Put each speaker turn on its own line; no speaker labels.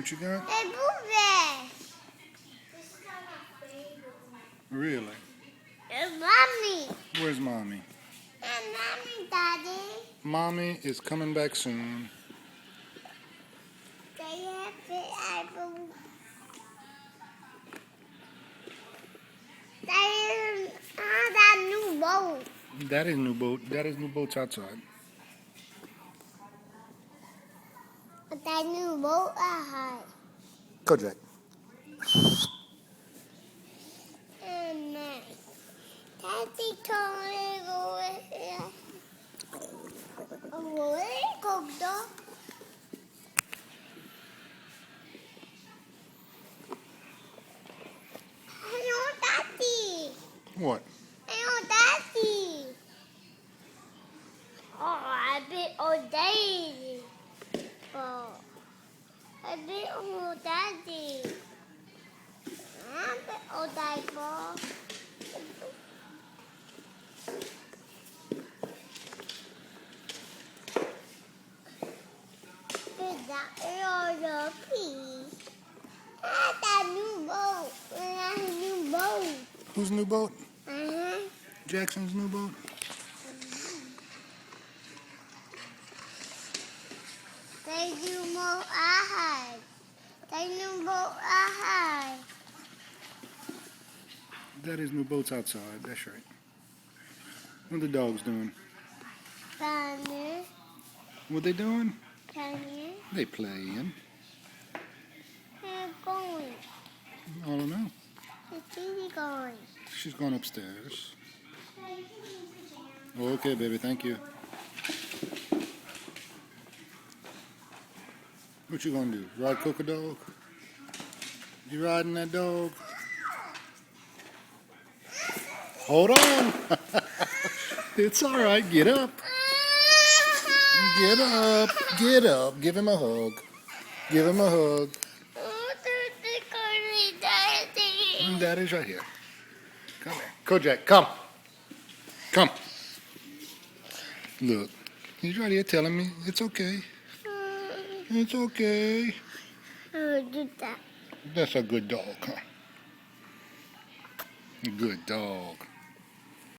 What you got?
Hey, Boo-Bear.
Really?
It's Mommy.
Where's Mommy?
And Mommy, Daddy.
Mommy is coming back soon.
They have the apple. That new boat.
That is new boat. That is new boats outside.
That new boat I had.
Go, Jack.
And Daddy told me to go here. Where did it go, though? Hello, Daddy.
What?
Hello, Daddy. Oh, I bet old Daddy. Oh, I bet old Daddy. I bet old Daddy. Is that your piece? That new boat. That new boat.
Whose new boat?
Uh-huh.
Jackson's new boat?
They new boat I had. They new boat I had.
That is new boats outside. That's right. What are the dogs doing?
Thunder.
What they doing?
Thunder.
They playing.
They're going.
I don't know.
It's really going.
She's going upstairs. Okay, baby. Thank you. What you gonna do? Ride Coco Dog? You riding that dog? Hold on. It's all right. Get up. Get up. Get up. Give him a hug. Give him a hug.
Oh, there's the Daddy.
Daddy's right here. Come here. Kojak, come. Come. Look. He's right here telling me it's okay. It's okay.
I'll do that.
That's a good dog, huh? Good dog.